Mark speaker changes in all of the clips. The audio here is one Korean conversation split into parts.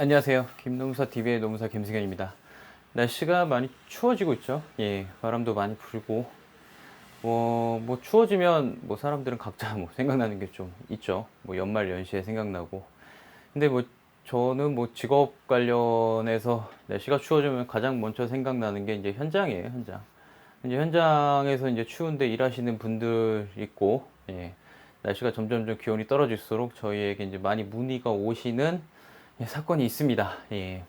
Speaker 1: 안녕하세요. 김노무사 TV의 노무사 김승현입니다. 날씨가 많이 추워지고 있죠. 예, 바람도 많이 불고, 뭐 추워지면 뭐 사람들은 각자 뭐 생각나는 게 좀 있죠. 뭐 연말 연시에 생각나고. 근데 뭐 저는 뭐 직업 관련해서 날씨가 추워지면 가장 먼저 생각나는 게 이제 현장이에요, 현장. 이제 현장에서 이제 추운데 일하시는 분들 있고, 예, 날씨가 점점 기온이 떨어질수록 저희에게 이제 많이 문의가 오시는 사건이 있습니다. 예.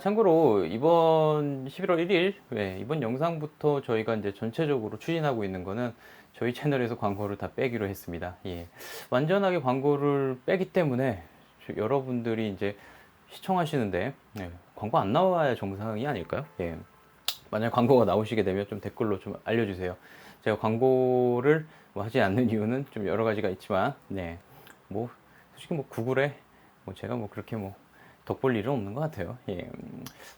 Speaker 1: 참고로 이번 11월 1일, 이번 영상부터 저희가 이제 전체적으로 추진하고 있는 거는 저희 채널에서 광고를 다 빼기로 했습니다. 예. 완전하게 광고를 빼기 때문에 여러분들이 이제 시청하시는데 광고 안 나와야 정상이 아닐까요? 예. 만약 광고가 나오시게 되면 좀 댓글로 좀 알려주세요. 제가 광고를 뭐 하지 않는 이유는 좀 여러 가지가 있지만, 뭐 솔직히 뭐 구글에 뭐 제가 뭐 그렇게 뭐 덕볼 일은 없는 것 같아요. 예.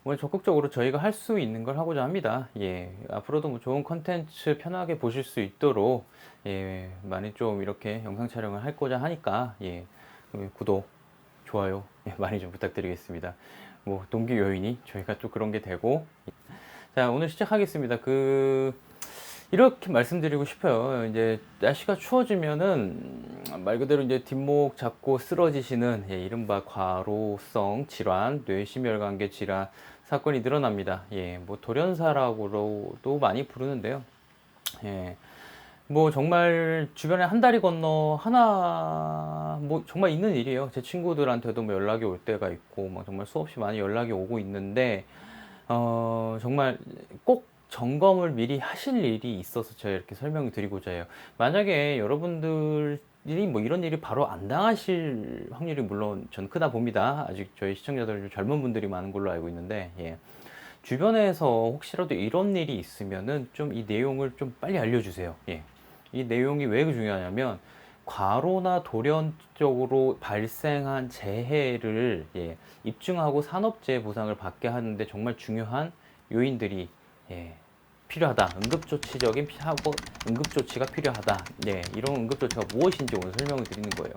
Speaker 1: 뭐 적극적으로 저희가 할 수 있는 걸 하고자 합니다. 예. 앞으로도 뭐 좋은 컨텐츠 편하게 보실 수 있도록 많이 좀 이렇게 영상 촬영을 하고자 하니까 구독, 좋아요 많이 좀 부탁드리겠습니다. 뭐 동기 요인이 저희가 또 그런 게 되고. 자, 오늘 시작하겠습니다. 이렇게 말씀드리고 싶어요. 이제 날씨가 추워지면은 말 그대로 이제 뒷목 잡고 쓰러지시는 이른바 과로성 질환, 뇌심혈관계 질환 사건이 늘어납니다. 뭐 돌연사라고도 많이 부르는데요. 뭐 정말 주변에 한 다리 건너 하나 뭐 정말 있는 일이에요. 제 친구들한테도 뭐 연락이 올 때가 있고 막 정말 수없이 많이 연락이 오고 있는데 정말 꼭 점검을 미리 하실 일이 있어서 제가 이렇게 설명을 드리고자 해요. 만약에 여러분들이 뭐 이런 일이 바로 안 당하실 확률이 물론 전 크다 봅니다. 아직 저희 시청자들 중 젊은 분들이 많은 걸로 알고 있는데, 주변에서 혹시라도 이런 일이 있으면은 좀 이 내용을 좀 빨리 알려주세요. 이 내용이 왜 중요하냐면 과로나 돌연적으로 발생한 재해를 입증하고 산업재해 보상을 받게 하는데 정말 중요한 요인들이 필요하다. 응급조치적인 사고, 응급조치가 필요하다. 이런 응급조치가 무엇인지 오늘 설명을 드리는 거예요.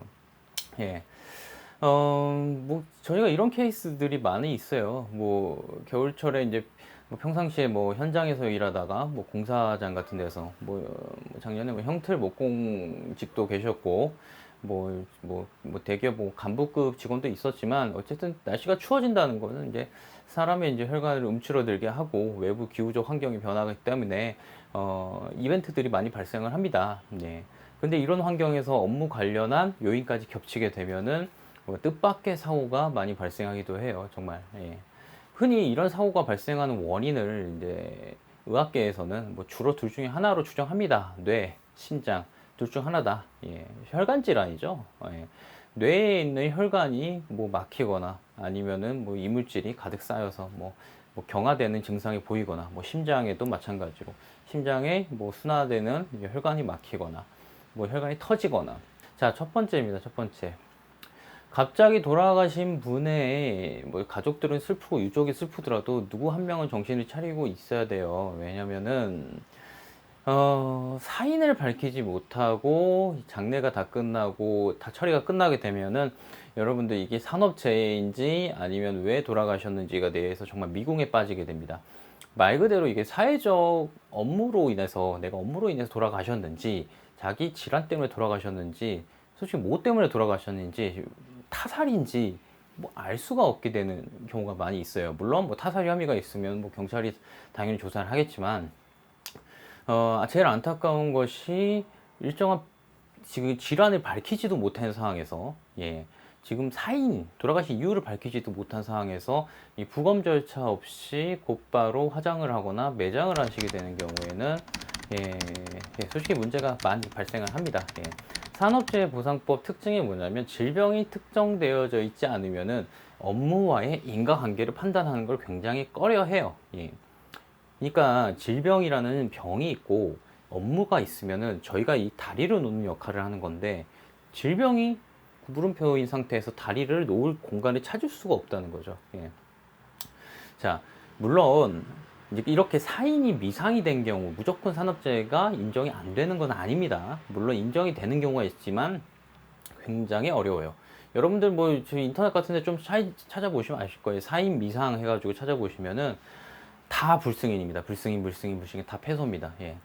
Speaker 1: 뭐 저희가 이런 케이스들이 많이 있어요. 뭐 겨울철에 이제 뭐 평상시에 뭐 현장에서 일하다가 뭐 공사장 같은 데서 작년에 뭐 형틀 목공직도 계셨고 뭐 대기업 뭐 간부급 직원도 있었지만 어쨌든 날씨가 추워진다는 거는 이제 사람의 이제 혈관을 움츠러들게 하고 외부 기후적 환경이 변하기 때문에 이벤트들이 많이 발생을 합니다. 근데 이런 환경에서 업무 관련한 요인까지 겹치게 되면은 뭐 뜻밖의 사고가 많이 발생하기도 해요. 정말. 흔히 이런 사고가 발생하는 원인을 이제 의학계에서는 뭐 주로 둘 중에 하나로 추정합니다. 뇌, 심장 둘 중 하나다. 혈관 질환이죠. 뇌에 있는 혈관이 뭐 막히거나 아니면은 뭐 이물질이 가득 쌓여서 뭐 경화되는 증상이 보이거나 뭐 심장에도 마찬가지로 심장에 뭐 순화되는 혈관이 막히거나 뭐 혈관이 터지거나. 자, 첫 번째입니다. 첫 번째. 갑자기 돌아가신 분의 뭐 가족들은 슬프고 유족이 슬프더라도 누구 한 명은 정신을 차리고 있어야 돼요. 왜냐면은 사인을 밝히지 못하고 장례가 다 끝나고 다 처리가 끝나게 되면은 여러분들 이게 산업재해인지 아니면 왜 돌아가셨는지가 대해서 정말 미궁에 빠지게 됩니다. 말 그대로 이게 사회적 업무로 인해서 내가 업무로 인해서 돌아가셨는지 자기 질환 때문에 돌아가셨는지 솔직히 뭐 때문에 돌아가셨는지 타살인지 뭐 알 수가 없게 되는 경우가 많이 있어요. 물론 뭐 타살 혐의가 있으면 뭐 경찰이 당연히 조사를 하겠지만 제일 안타까운 것이 일정한 지금 질환을 밝히지도 못한 상황에서 지금 돌아가신 이유를 밝히지도 못한 상황에서 이 부검 절차 없이 곧바로 화장을 하거나 매장을 하시게 되는 경우에는 솔직히 문제가 많이 발생을 합니다. 산업재해 보상법 특징이 뭐냐면 질병이 특정되어져 있지 않으면은 업무와의 인과관계를 판단하는 걸 굉장히 꺼려해요. 그러니까 질병이라는 병이 있고 업무가 있으면은 저희가 이 다리를 놓는 역할을 하는 건데 질병이 물음표인 상태에서 다리를 놓을 공간을 찾을 수가 없다는 거죠. 자, 물론 이제 이렇게 사인이 미상이 된 경우 무조건 산업재해가 인정이 안 되는 건 아닙니다. 물론 인정이 되는 경우가 있지만 굉장히 어려워요. 여러분들 뭐 저희 인터넷 같은데 좀 찾아보시면 아실 거예요. 4인 미상 해가지고 찾아보시면은 다 불승인입니다. 불승인 다 패소입니다. 예.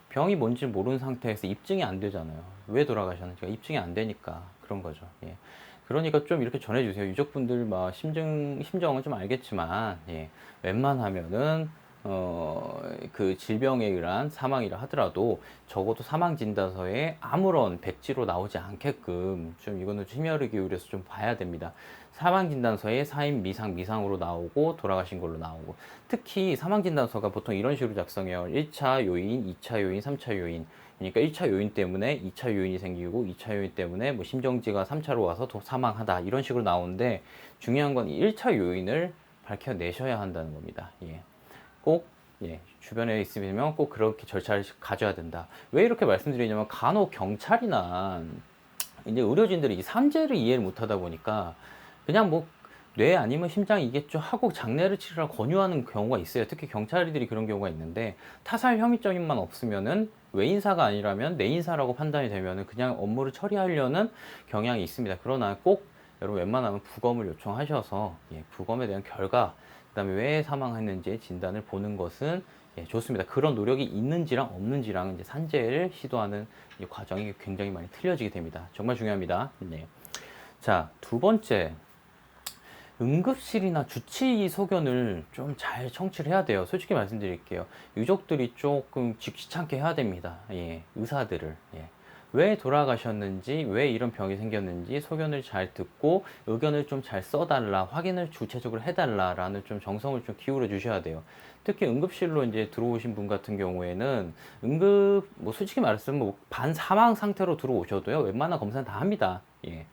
Speaker 1: 병이 뭔지 모르는 상태에서 입증이 안 되잖아요. 왜 돌아가셨는지가 입증이 안 되니까 그런 거죠. 예. 그러니까 좀 이렇게 전해주세요. 유족분들 막 심정은 좀 알겠지만, 예. 웬만하면은 그 질병에 의한 사망이라 하더라도 적어도 사망 진단서에 아무런 백지로 나오지 않게끔 좀 이거는 심혈을 기울여서 좀 봐야 됩니다. 사망 진단서에 4인 미상으로 나오고 돌아가신 걸로 나오고, 특히 사망 진단서가 보통 이런 식으로 작성해요. 1차 요인, 2차 요인, 3차 요인. 그러니까 1차 요인 때문에 2차 요인이 생기고 2차 요인 때문에 뭐 심정지가 3차로 와서 사망하다 이런 식으로 나오는데, 중요한 건 1차 요인을 밝혀내셔야 한다는 겁니다. 예. 꼭 예, 주변에 있으면 꼭 그렇게 절차를 가져야 된다. 왜 이렇게 말씀드리냐면 간혹 경찰이나 이제 의료진들이 이 산재를 이해를 못하다 보니까 그냥 뭐 뇌 아니면 심장이겠죠 하고 장례를 치르라 권유하는 경우가 있어요. 특히 경찰들이 그런 경우가 있는데, 타살 혐의점만 없으면은 외인사가 아니라면 내인사라고 판단이 되면은 그냥 업무를 처리하려는 경향이 있습니다. 그러나 꼭 여러분 웬만하면 부검을 요청하셔서 예, 부검에 대한 결과, 그다음에 왜 사망했는지 진단을 보는 것은 예, 좋습니다. 그런 노력이 있는지랑 없는지랑 이제 산재를 시도하는 이 과정이 굉장히 많이 틀려지게 됩니다. 정말 중요합니다. 네. 자, 두 번째. 응급실이나 주치의 소견을 좀 잘 청취를 해야 돼요. 솔직히 말씀드릴게요. 유족들이 조금 귀찮게 해야 됩니다. 예, 의사들을. 예. 왜 돌아가셨는지, 왜 이런 병이 생겼는지 소견을 잘 듣고 의견을 좀 잘 써달라, 확인을 구체적으로 해달라라는 좀 정성을 좀 기울여 주셔야 돼요. 특히 응급실로 이제 들어오신 분 같은 경우에는 뭐 솔직히 말해서 뭐 반사망 상태로 들어오셔도요, 웬만한 검사는 다 합니다. 예.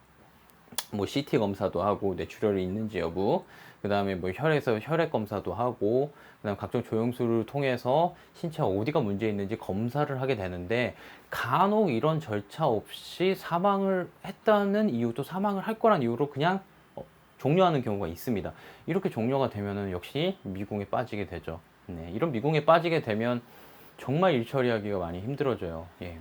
Speaker 1: 뭐 CT 검사도 하고 뇌출혈이 있는지 여부, 그 다음에 뭐 혈에서 혈액 검사도 하고, 그 다음 각종 조영술을 통해서 신체 어디가 문제 있는지 검사를 하게 되는데, 간혹 이런 절차 없이 사망을 했다는 이유도 사망을 할 거란 이유로 그냥 종료하는 경우가 있습니다. 이렇게 종료가 되면은 역시 미궁에 빠지게 되죠. 네, 이런 미궁에 빠지게 되면 정말 일 처리하기가 많이 힘들어져요. 예,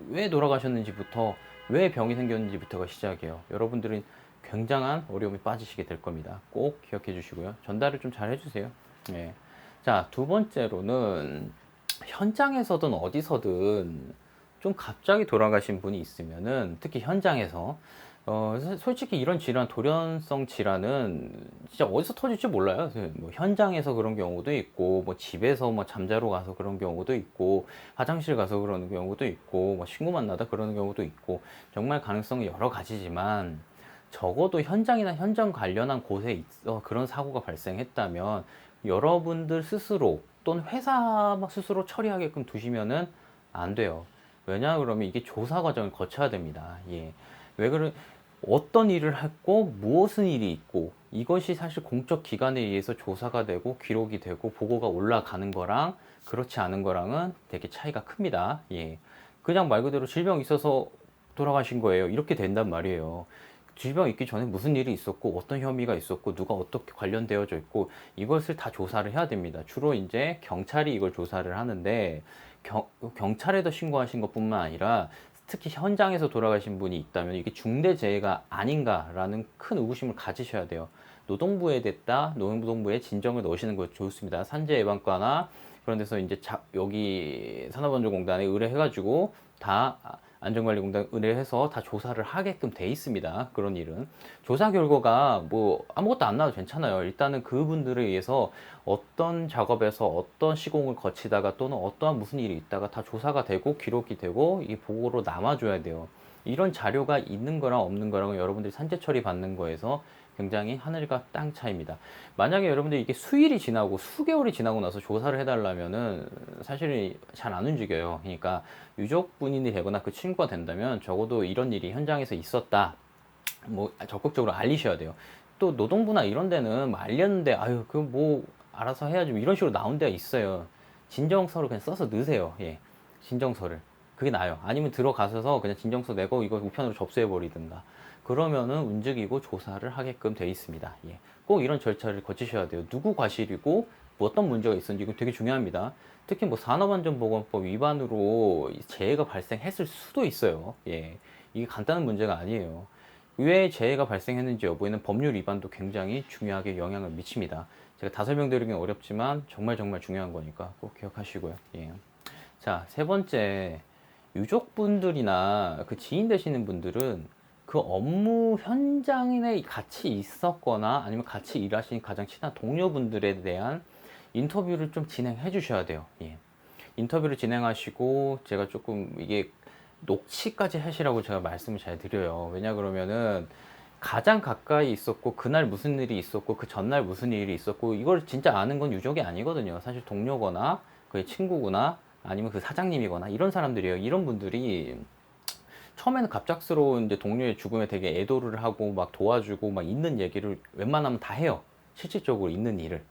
Speaker 1: 왜 돌아가셨는지부터, 왜 병이 생겼는지부터가 시작이에요. 여러분들은 굉장한 어려움에 빠지시게 될 겁니다. 꼭 기억해 주시고요. 전달을 좀 잘 해주세요. 예. 자, 두 번째로는 현장에서든 어디서든 좀 갑자기 돌아가신 분이 있으면은, 특히 현장에서 솔직히 이런 질환, 돌연성 질환은 진짜 어디서 터질지 몰라요. 뭐 현장에서 그런 경우도 있고, 뭐 집에서 뭐 잠자러 가서 그런 경우도 있고, 화장실 가서 그러는 경우도 있고, 뭐 친구 만나다 그러는 경우도 있고, 정말 가능성이 여러 가지지만, 적어도 현장이나 현장 관련한 곳에 있어 그런 사고가 발생했다면 여러분들 스스로 또는 회사 스스로 처리하게끔 두시면은 안 돼요. 왜냐 그러면 이게 조사 과정을 거쳐야 됩니다. 예. 왜 그래? 어떤 일을 했고 무엇은 일이 있고, 이것이 사실 공적 기관에 의해서 조사가 되고 기록이 되고 보고가 올라가는 거랑 그렇지 않은 거랑은 되게 차이가 큽니다. 예. 그냥 말 그대로 질병 있어서 돌아가신 거예요. 이렇게 된단 말이에요. 질병 있기 전에 무슨 일이 있었고 어떤 혐의가 있었고 누가 어떻게 관련되어져 있고, 이것을 다 조사를 해야 됩니다. 주로 이제 경찰이 이걸 조사를 하는데, 경찰에도 신고하신 것뿐만 아니라 특히 현장에서 돌아가신 분이 있다면 이게 중대재해가 아닌가라는 큰 의구심을 가지셔야 돼요. 노동부에 노동부에 진정을 넣으시는 거 좋습니다. 산재예방과나 그런 데서 이제 여기 산업안전공단에 의뢰해가지고 다 안전관리공단 의뢰해서 다 조사를 하게끔 돼 있습니다. 그런 일은 조사 결과가 뭐 아무것도 안 나와도 괜찮아요. 일단은 그분들에 의해서 어떤 작업에서 어떤 시공을 거치다가 또는 어떠한 무슨 일이 있다가 다 조사가 되고 기록이 되고 이게 보고로 남아줘야 돼요. 이런 자료가 있는 거랑 없는 거랑은 여러분들이 산재 처리 받는 거에서 굉장히 하늘과 땅 차이입니다. 만약에 여러분들이 이게 수일이 지나고 수개월이 지나고 나서 조사를 해달라면은 사실은 잘 안 움직여요. 그러니까 유족 분인이 되거나 그 친구가 된다면 적어도 이런 일이 현장에서 있었다, 뭐 적극적으로 알리셔야 돼요. 또 노동부나 이런 데는 뭐 알렸는데 아유 그 뭐 알아서 해야지 뭐 이런 식으로 나온 데가 있어요. 진정서를 그냥 써서 넣으세요. 예, 진정서를. 그게 나아요. 아니면 들어가셔서 그냥 진정서 내고 이거 우편으로 접수해 버리든가. 그러면은 움직이고 조사를 하게끔 돼 있습니다. 예. 꼭 이런 절차를 거치셔야 돼요. 누구 과실이고 뭐 어떤 문제가 있었는지 이거 되게 중요합니다. 특히 뭐 산업안전보건법 위반으로 재해가 발생했을 수도 있어요. 예. 이게 간단한 문제가 아니에요. 왜 재해가 발생했는지 여부에는 법률 위반도 굉장히 중요하게 영향을 미칩니다. 제가 다 설명드리긴 어렵지만 정말 정말 중요한 거니까 꼭 기억하시고요. 예. 자, 세 번째, 유족분들이나 그 지인 되시는 분들은 그 업무 현장에 같이 있었거나 아니면 같이 일하시는 가장 친한 동료분들에 대한 인터뷰를 좀 진행해 주셔야 돼요. 예. 인터뷰를 진행하시고 제가 조금 이게 녹취까지 하시라고 제가 말씀을 잘 드려요. 왜냐 그러면은 가장 가까이 있었고 그날 무슨 일이 있었고 그 전날 무슨 일이 있었고 이걸 진짜 아는 건 유족이 아니거든요. 사실 동료거나 그의 친구거나 아니면 그 사장님이거나 이런 사람들이에요. 이런 분들이 처음에는 갑작스러운 이제 동료의 죽음에 되게 애도를 하고 막 도와주고 막 있는 얘기를 웬만하면 다 해요. 실질적으로 있는 일을.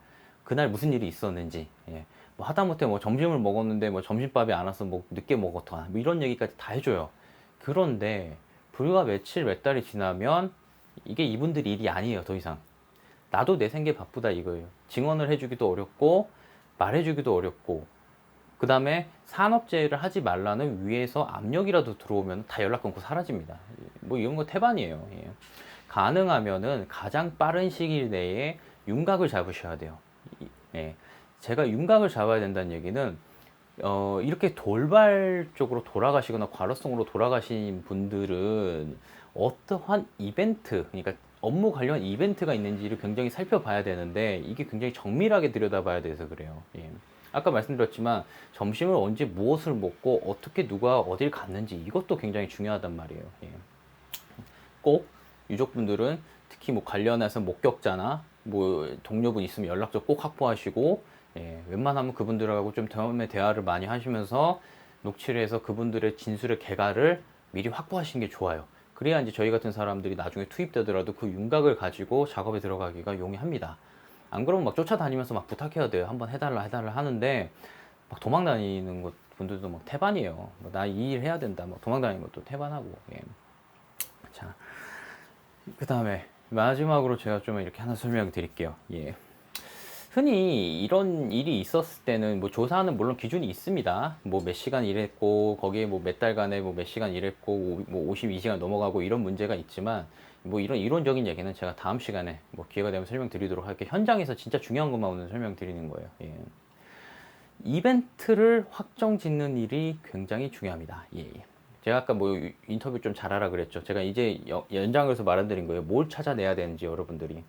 Speaker 1: 그날 무슨 일이 있었는지. 예. 뭐 하다못해 뭐 점심을 먹었는데 뭐 점심밥이 안 와서 뭐 늦게 먹었다. 뭐 이런 얘기까지 다 해줘요. 그런데 불과 며칠 몇 달이 지나면 이게 이분들 일이 아니에요. 더 이상. 나도 내 생계 바쁘다 이거예요. 증언을 해주기도 어렵고 말해주기도 어렵고 그 다음에 산업재해를 하지 말라는 위에서 압력이라도 들어오면 다 연락 끊고 사라집니다. 뭐 이런 거 태반이에요. 예. 가능하면은 가장 빠른 시일 내에 윤곽을 잡으셔야 돼요. 예. 제가 윤곽을 잡아야 된다는 얘기는 이렇게 돌발 쪽으로 돌아가시거나 과로성으로 돌아가신 분들은 어떠한 이벤트, 그러니까 업무 관련 이벤트가 있는지를 굉장히 살펴봐야 되는데 이게 굉장히 정밀하게 들여다봐야 돼서 그래요. 예. 아까 말씀드렸지만 점심을 언제 무엇을 먹고 어떻게 누가 어딜 갔는지 이것도 굉장히 중요하단 말이에요. 예. 꼭 유족분들은 특히 뭐 관련해서 목격자나 뭐 동료분 있으면 연락처 꼭 확보하시고 예, 웬만하면 그분들하고 좀 다음에 대화를 많이 하시면서 녹취를 해서 그분들의 진술의 개괄을 미리 확보하시는 게 좋아요. 그래야 이제 저희 같은 사람들이 나중에 투입되더라도 그 윤곽을 가지고 작업에 들어가기가 용이합니다. 안 그러면 막 쫓아다니면서 막 부탁해야 돼요. 한번 해달라 하는데 막 도망 다니는 것 분들도 막 태반이에요. 나 이 일 해야 된다. 막 도망 다니는 것도 태반하고. 예. 자, 그 다음에 마지막으로 제가 좀 이렇게 하나 설명드릴게요. 예. 흔히 이런 일이 있었을 때는 뭐 조사하는 물론 기준이 있습니다. 뭐 몇 시간 일했고 거기에 뭐 몇 달간에 뭐 몇 시간 일했고 뭐 52시간 넘어가고 이런 문제가 있지만 뭐 이런 이론적인 얘기는 제가 다음 시간에 뭐 기회가 되면 설명드리도록 할게요. 현장에서 진짜 중요한 것만 오늘 설명드리는 거예요. 예. 이벤트를 확정 짓는 일이 굉장히 중요합니다. 예. 제가 아까 뭐 인터뷰 좀 잘하라 그랬죠. 제가 이제 연장을 해서 말씀드린 거예요. 뭘 찾아내야 되는지 여러분들이.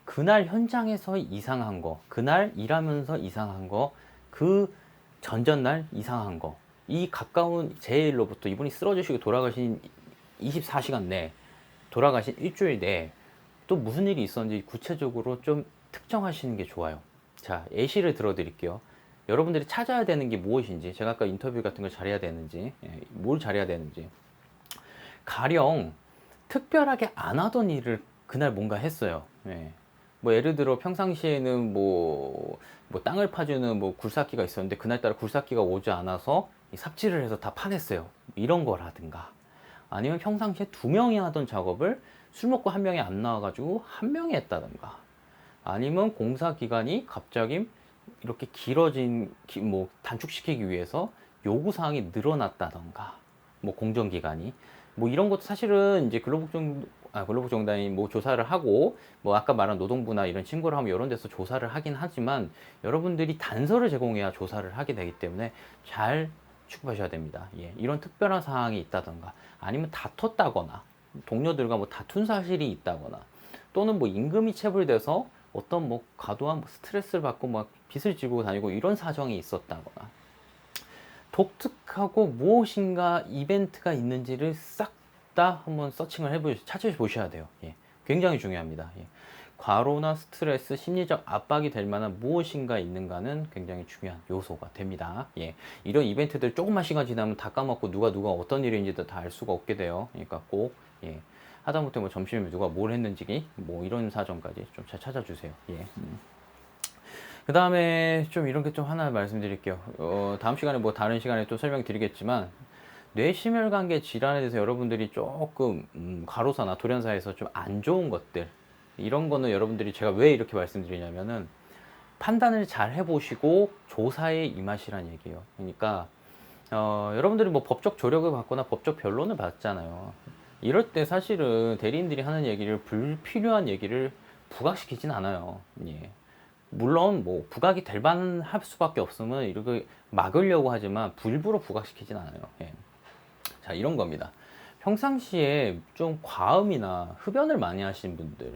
Speaker 1: 그날 현장에서 이상한 거, 그날 일하면서 이상한 거, 그 전전날 이상한 거, 이 가까운 제일로부터 이분이 쓰러지시고 돌아가신 24시간 내, 돌아가신 일주일 내에 또 무슨 일이 있었는지 구체적으로 좀 특정하시는 게 좋아요. 자, 예시를 들어드릴게요. 여러분들이 찾아야 되는 게 무엇인지, 제가 아까 인터뷰 같은 걸 잘해야 되는지, 뭘 잘해야 되는지. 가령 특별하게 안 하던 일을 그날 뭔가 했어요. 뭐 예를 들어 평상시에는 뭐 땅을 파주는 뭐 굴삭기가 있었는데 그날따라 굴삭기가 오지 않아서 삽질을 해서 다 파냈어요. 이런 거라든가 아니면 평상시에 두 명이 하던 작업을 술 먹고 한 명이 안 나와가지고 한 명이 했다든가 아니면 공사 기간이 갑자기 이렇게 길어진 뭐 단축시키기 위해서 요구 사항이 늘어났다던가 뭐 공정 기간이 뭐 이런 것도 사실은 이제 근로복지공단이 뭐 조사를 하고 뭐 아까 말한 노동부나 이런 신고를 하면 이런 데서 조사를 하긴 하지만 여러분들이 단서를 제공해야 조사를 하게 되기 때문에 잘 취급하셔야 됩니다. 예, 이런 특별한 사항이 있다던가 아니면 다퉜다거나 동료들과 뭐 다툰 사실이 있다거나 또는 뭐 임금이 체불돼서 어떤 뭐 과도한 스트레스를 받고 막 빚을 지고 다니고 이런 사정이 있었다거나 독특하고 무엇인가 이벤트가 있는지를 싹 다 한번 서칭을 찾아보셔야 돼요. 예, 굉장히 중요합니다. 예. 과로나 스트레스, 심리적 압박이 될 만한 무엇인가 있는가는 굉장히 중요한 요소가 됩니다. 예. 이런 이벤트들 조금만 시간 지나면 다 까먹고 누가 어떤 일인지도 다 알 수가 없게 돼요. 그러니까 꼭 예. 하다못해 뭐 점심에 누가 뭘 했는지 뭐 이런 사정까지 좀 잘 찾아주세요. 예. 그 다음에 좀 이런 게 좀 하나 말씀드릴게요. 다음 시간에 뭐 다른 시간에 또 설명드리겠지만 뇌심혈관계 질환에 대해서 여러분들이 조금 과로사나 돌연사에서 좀 안 좋은 것들 이런 거는 여러분들이 제가 왜 이렇게 말씀드리냐면은 판단을 잘 해보시고 조사에 임하시란 얘기예요. 그러니까 여러분들이 뭐 법적 조력을 받거나 법적 변론을 받잖아요. 이럴 때 사실은 대리인들이 하는 얘기를 불필요한 얘기를 부각시키진 않아요. 예. 물론 뭐 부각이 될 만할 수밖에 없으면 이렇게 막으려고 하지만 일부러 부각시키진 않아요. 예. 자, 이런 겁니다. 평상시에 좀 과음이나 흡연을 많이 하시는 분들,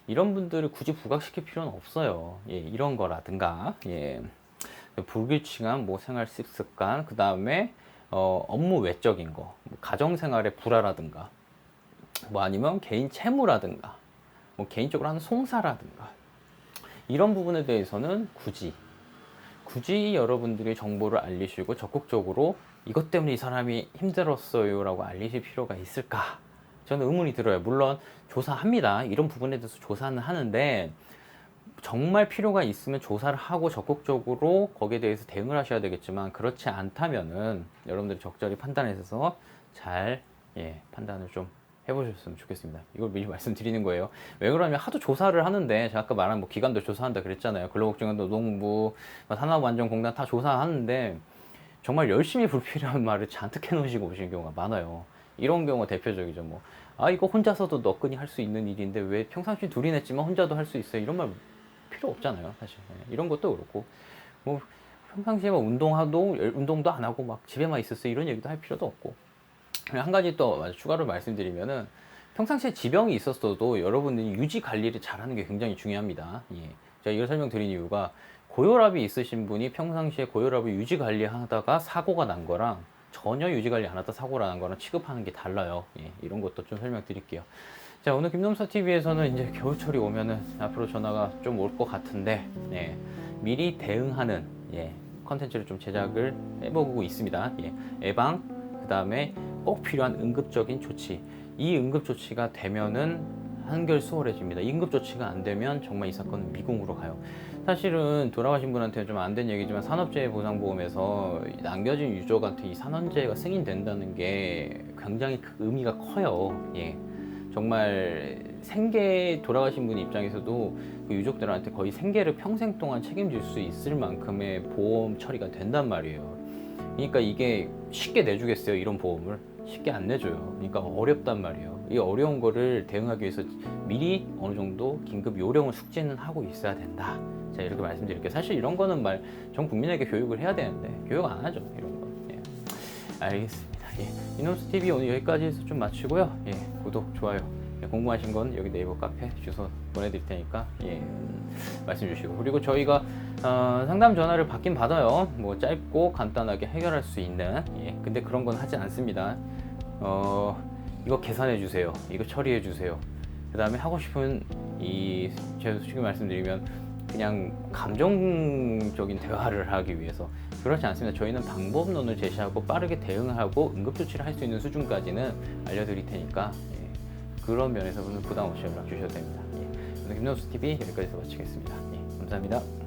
Speaker 1: 이런 분들을 굳이 부각시킬 필요는 없어요. 예, 이런 거라든가, 예, 불규칙한 뭐 생활 습관, 그 다음에 업무 외적인 거, 뭐 가정생활의 불화라든가, 뭐 아니면 개인 채무라든가, 뭐 개인적으로 하는 송사라든가, 이런 부분에 대해서는 굳이 여러분들이 정보를 알리시고 적극적으로 이것 때문에 이 사람이 힘들었어요 라고 알리실 필요가 있을까? 저는 의문이 들어요. 물론 조사합니다. 이런 부분에 대해서 조사는 하는데 정말 필요가 있으면 조사를 하고 적극적으로 거기에 대해서 대응을 하셔야 되겠지만, 그렇지 않다면은 여러분들이 적절히 판단해서 잘 판단을 좀 해보셨으면 좋겠습니다. 이걸 미리 말씀드리는 거예요. 왜 그러냐면 하도 조사를 하는데, 제가 아까 말한 뭐 기관도 조사한다 그랬잖아요. 근로복지관도, 노동부, 산업안전공단 다 조사하는데 정말 열심히 불필요한 말을 잔뜩 해놓으시고 오시는 경우가 많아요. 이런 경우가 대표적이죠. 뭐, 아, 이거 혼자서도 너끈히 할 수 있는 일인데 왜 평상시 둘이 냈지만 혼자도 할 수 있어요. 이런 말 필요 없잖아요, 사실. 이런 것도 그렇고, 뭐, 평상시에 막 운동도 안 하고 막 집에만 있었어요. 이런 얘기도 할 필요도 없고. 한 가지 또 추가로 말씀드리면은, 평상시에 지병이 있었어도 여러분들이 유지 관리를 잘하는 게 굉장히 중요합니다. 예. 제가 이걸 설명드린 이유가, 고혈압이 있으신 분이 평상시에 고혈압을 유지 관리하다가 사고가 난 거랑 전혀 유지 관리 안 하다 사고가 난 거랑 취급하는 게 달라요. 예. 이런 것도 좀 설명드릴게요. 자, 오늘 김nom사 TV에서는 이제 겨울철이 오면은 앞으로 전화가 좀 올 것 같은데, 미리 대응하는 컨텐츠를 좀 제작을 해보고 있습니다. 예방, 그 다음에 꼭 필요한 응급적인 조치. 이 응급조치가 되면은 한결 수월해집니다. 이 응급조치가 안 되면 정말 이 사건은 미궁으로 가요. 사실은 돌아가신 분한테 좀 안 된 얘기지만, 산업재해보상보험에서 남겨진 유족한테 이 산원재해가 승인된다는 게 굉장히 의미가 커요. 예. 정말 돌아가신 분 입장에서도 그 유족들한테 거의 생계를 평생 동안 책임질 수 있을 만큼의 보험 처리가 된단 말이에요. 그러니까 이게 쉽게 내주겠어요? 이런 보험을 쉽게 안 내줘요. 그러니까 어렵단 말이에요. 이 어려운 거를 대응하기 위해서 미리 어느 정도 긴급 요령을 숙지는 하고 있어야 된다. 자, 이렇게 말씀드릴게요. 사실 이런 거는 전 국민에게 교육을 해야 되는데 교육 안 하죠, 이런 거. 알겠습니다. 이놈스 TV 오늘 여기까지 해서 좀 마치고요. 구독, 좋아요. 궁금하신 건 여기 네이버 카페 주소 보내드릴 테니까 말씀 주시고, 그리고 저희가 상담 전화를 받긴 받아요. 뭐 짧고 간단하게 해결할 수 있는, 근데 그런 건 하진 않습니다. 이거 계산해 주세요, 이거 처리해 주세요, 그 다음에 하고 싶은 제가 솔직히 말씀드리면 그냥 감정적인 대화를 하기 위해서, 그렇지 않습니다. 저희는 방법론을 제시하고 빠르게 대응을 하고 응급조치를 할 수 있는 수준까지는 알려드릴 테니까 그런 면에서는 부담 없이 연락 주셔도 됩니다. 오늘 김nom수 TV 여기까지 마치겠습니다. 감사합니다.